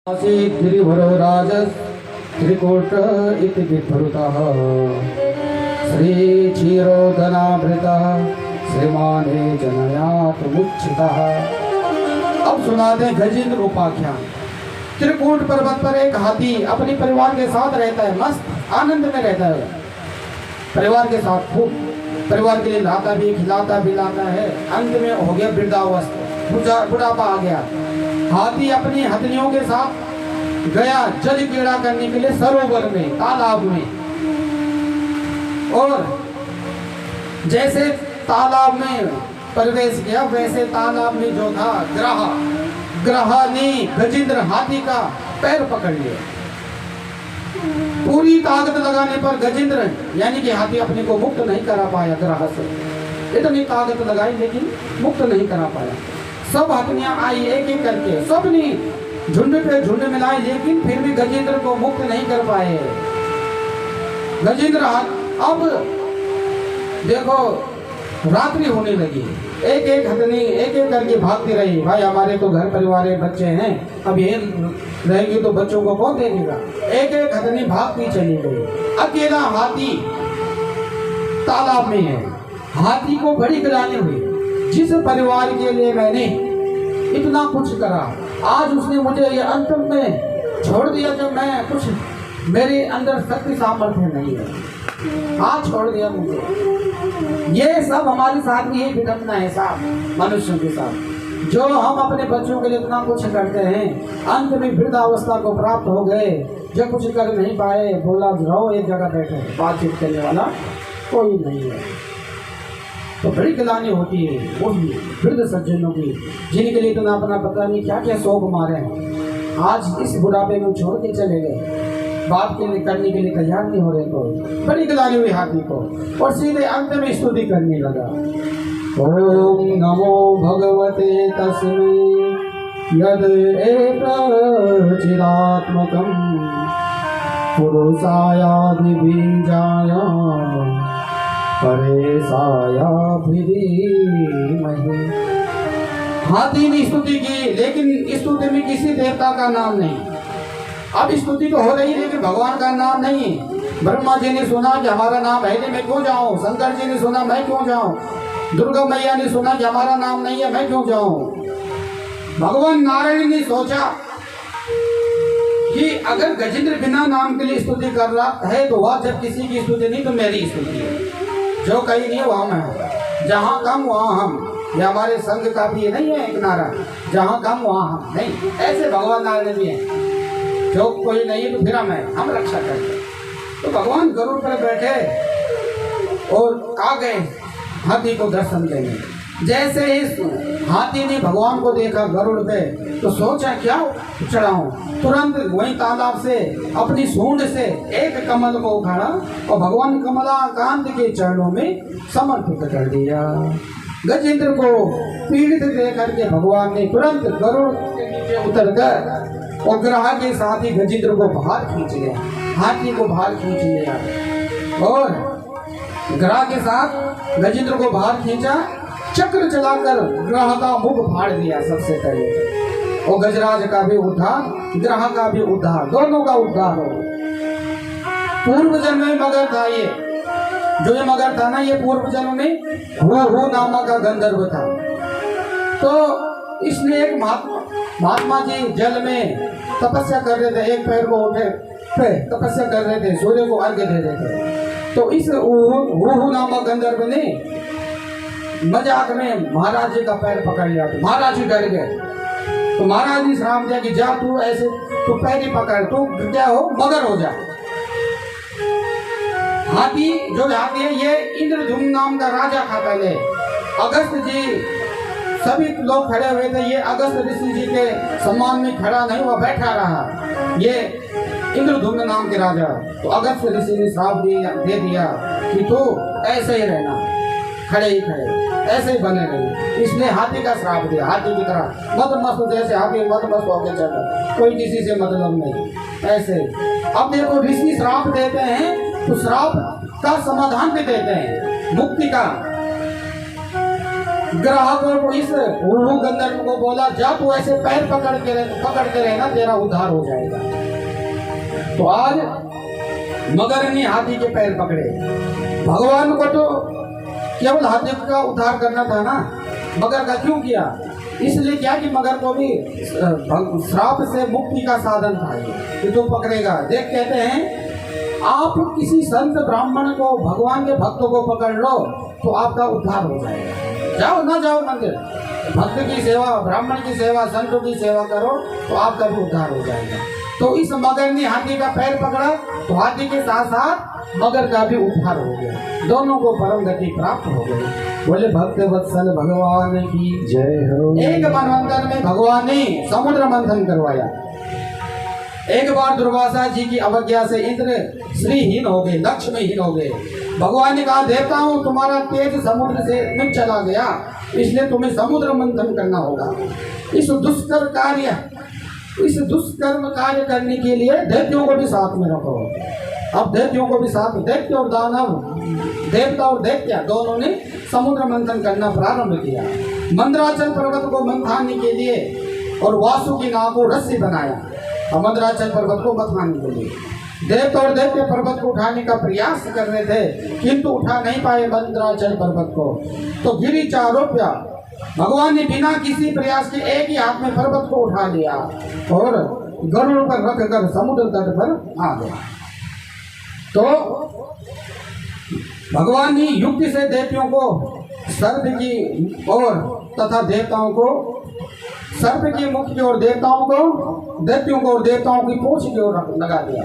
गिरिवरो राजस् त्रिकूट इति विभृतः श्रीक्षीरोदनामृतः श्रीमाने जनयात मुच्चितः। अब सुनाते हैं गजेंद्र उपाख्यान। त्रिकूट पर्वत पर एक हाथी अपने परिवार के साथ रहता है, मस्त आनंद में रहता है, परिवार के साथ खूब परिवार के लिए लाता भी खिलाता पिलाता है। अंत में हो गया वृद्धावस्था, बुढ़ापा आ गया। हाथी अपनी हथनियों के साथ गया जल क्रीड़ा करने के लिए सरोवर में, तालाब में। और जैसे तालाब में प्रवेश किया वैसे तालाब में जो था ग्रह ने गजेंद्र हाथी का पैर पकड़ लिया। पूरी ताकत लगाने पर गजेंद्र यानी कि हाथी अपने को मुक्त नहीं करा पाया ग्रह से। इतनी ताकत लगाई लेकिन मुक्त नहीं करा पाया। सब हथनियां आई एक एक करके, सबने झुंड पे झुंड मिलाए लेकिन फिर भी गजेंद्र को मुक्त नहीं कर पाए। गजेंद्र अब देखो रात्रि होने लगी, एक एक हथनी एक एक करके भागती रही। भाई हमारे तो घर परिवार है, बच्चे हैं, अब ये रहेंगे तो बच्चों को कौन देखेगा। एक एक हथनी भागती चली गई। अकेला हाथी तालाब में है। हाथी को बड़ी गिरानी हुई, जिस परिवार के लिए मैंने इतना कुछ करा आज उसने मुझे ये अंत में छोड़ दिया। जब मैं कुछ मेरे अंदर शक्ति सामर्थ्य नहीं है, आज छोड़ दिया मुझे। ये सब हमारे साथ भी एक विडंबना है साहब, मनुष्यों के साथ। जो हम अपने बच्चों के लिए इतना कुछ करते हैं, अंत में वृद्धावस्था को प्राप्त हो गए, जब कुछ कर नहीं पाए, बोला रहो एक जगह बैठे, बातचीत करने वाला कोई नहीं है। तो बड़ी गिलानी होती है वही वृद्ध सज्जनों की, जिनके लिए इतना अपना पता नहीं क्या क्या शौक मारे हैं। आज इस बुढ़ापे में छोड़ के चले गए, बात के लिए करने के लिए तैयार नहीं हो रहे। तो बड़ी गिलानी हुई हाथी को और सीधे अंत में स्तुति करने लगा। ओम नमो भगवते तस्मै यद एतच्चिदात्मकं पुरुषायादिबीजाय परेशायाभिधीमहि। हाथी ने स्तुति की लेकिन स्तुति में किसी देवता का नाम नहीं। अब स्तुति तो हो रही है लेकिन भगवान का नाम नहीं। ब्रह्मा जी ने सुना कि हमारा नाम है नहीं, मैं क्यों जाऊं। शंकर जी ने सुना, मैं क्यों जाऊं। दुर्गा मैया ने सुना कि हमारा नाम नहीं है, मैं क्यों जाऊं। भगवान नारायण ने सोचा कि अगर गजेंद्र बिना नाम के लिए स्तुति कर रहा है तो वह जब किसी की स्तुति नहीं तो मेरी स्तुति है। जो कहीं नहीं वहां मैं हूं, जहां कम वहां हम। ये हमारे संघ का भी नहीं है एक नारा, जहां कम वहां हम नहीं। ऐसे भगवान नारायण भी है, जो कोई नहीं है तो फिर हम रक्षा करते। तो भगवान गरुड़ पर बैठे और आ गए हाथी को दर्शन देने। जैसे इस हाथी ने भगवान को देखा गरुड़ पे तो सोचा क्या चढ़ाऊं। तुरंत वही तालाब से अपनी सूंड से एक कमल को उखाड़ा और भगवान कमलाकांत के चरणों में समर्पित कर दिया। गजेंद्र को पीड़ित देख करके भगवान ने तुरंत गरुड़ के नीचे उतर कर और ग्रह के साथ ही गजेंद्र को बाहर खींच लिया, हाथी को बाहर खींच लिया और ग्रह के साथ गजेंद्र को बाहर खींचा। चक्र चलाकर ग्रह का मुख फाड़ दिया सबसे पहले। और गजराज का भी उद्धार, ग्रह का भी उद्धार, दोनों का उद्धार हो। पूर्व जन्म में मगर था ये, जो ये मगर था ना, ये पूर्व जन्म में हु नामक का गंधर्व था। तो इसने एक महात्मा जी जल में तपस्या कर रहे थे, एक पैर को उठे पे तपस्या कर रहे थे, सूर्य को अर्घ्य दे रहे थे। तो इस हु नामक गंधर्व ने मजाक में महाराज जी का पैर पकड़ लिया। तो महाराज जी डर गए। तो महाराज जी श्राप दिया कि जा तू ऐसे तू पैर ही पकड़, तू क्या हो मगर हो जा। हाथी जो हाथी है ये इंद्रधुम्न नाम का राजा था पहले। अगस्त जी सभी लोग खड़े हुए थे, ये अगस्त ऋषि जी के सम्मान में खड़ा नहीं हुआ, बैठा रहा। ये इंद्रधुम्न नाम के राजा। तो अगस्त ऋषि ने श्राप दे दिया कि तू ऐसे ही रहना, खड़े ही खड़े ऐसे ही बने रहे। इसलिए हाथी का श्राप दिया, हाथी की तरह मत मस्त, जैसे हाथी मत मस्त होकर चलता, कोई किसी से मतलब नहीं ऐसे। अब देखो ऋषि श्राप देते हैं तो श्राप का समाधान भी देते हैं, मुक्ति का। ग्राहकों को इस उल्लू गंधर्व को बोला, जा तू ऐसे पैर पकड़ते रहना, तेरा उद्धार हो जाएगा। तो आज मगर ने हाथी के पैर पकड़े। भगवान को तो केवल हाथी का उद्धार करना था ना, मगर का क्यों किया? इसलिए क्या कि मगर को भी श्राप से मुक्ति का साधन था ये, कि तू पकड़ेगा। देख कहते हैं, आप किसी संत ब्राह्मण को, भगवान के भक्तों को पकड़ लो तो आपका उद्धार हो जाएगा। जाओ ना जाओ मंदिर, भक्त की सेवा, ब्राह्मण की सेवा, संतों की सेवा करो तो आपका भी उद्धार हो जाएगा। तो इस मगर ने हाथी का पैर पकड़ा तो हाथी के साथ साथ मगर का भी उद्धार हो गया, दोनों को परम गति प्राप्त हो गई। बोले भक्त वत्सल भगवान की जय हो। एक मनवंतर में भगवान ने समुद्र मंथन करवाया। एक बार दुर्वासा जी की अवज्ञा से इंद्र श्रीहीन हो गए, लक्ष्मीहीन हो गए। भगवान ने कहा, देवताओं तुम्हारा तेज समुद्र से मिट चला गया, इसलिए तुम्हें समुद्र मंथन करना होगा। इस दुष्कर्म कार्य करने के लिए दैत्यों को भी साथ में रखो। अब दैत्यों को भी साथ, दैत्य और दानव, देवता और दैत्य दोनों ने समुद्र मंथन करना प्रारंभ किया। मंदराचल पर्वत को मंथाने के लिए और वासुकी नाग को रस्सी बनाया, मंदराचल पर्वत को मंथाने के लिए। देवता और दैत्य पर्वत को उठाने का प्रयास कर रहे थे, किंतु उठा नहीं पाए मंदराचल पर्वत को। तो गिरी चारोप्या, भगवान ने बिना किसी प्रयास के एक ही हाथ में पर्वत को उठा लिया और गरुड़ पर रखकर समुद्र तट पर आ गया। तो भगवान ने युक्ति से दैत्यों को सर्प की ओर तथा देवताओं को सर्प की मुख की ओर, देवताओं को दैत्यों को और देवताओं की पूंछ की ओर लगा दिया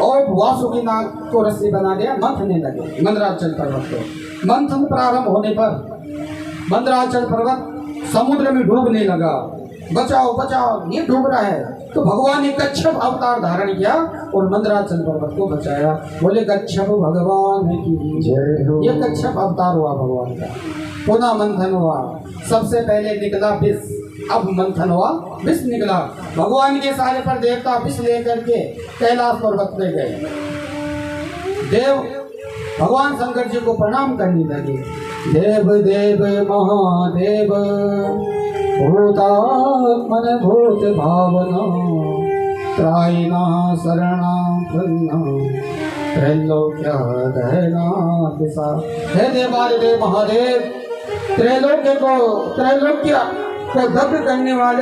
और वासुकी नाग को रस्सी बना दिया। मंथने लगे मंदराचल पर्वत को। मंथन प्रारंभ होने पर मंदराचल पर्वत समुद्र में डूबने लगा। बचाओ बचाओ, ये डूब रहा है। तो भगवान ने कच्छप अवतार धारण किया और मंदराचल पर्वत को बचाया। बोले कच्छप भगवान की जय हो। ये कच्छप अवतार हुआ भगवान का। पुनः मंथन हुआ। सबसे पहले निकला विष, अब मंथन हुआ, विष निकला। भगवान के सारे पर देवता विष लेकर के कैलाश पर्वत ले गए। देव भगवान शंकर जी को प्रणाम करने लगे। देव देव महादेव भूतात्मन भूत भावना त्रायिना शरणा त्रैलोक्य दहना दिशा। हे देवादिदेव महादेव, त्रैलोक्य को दग्ध करने वाले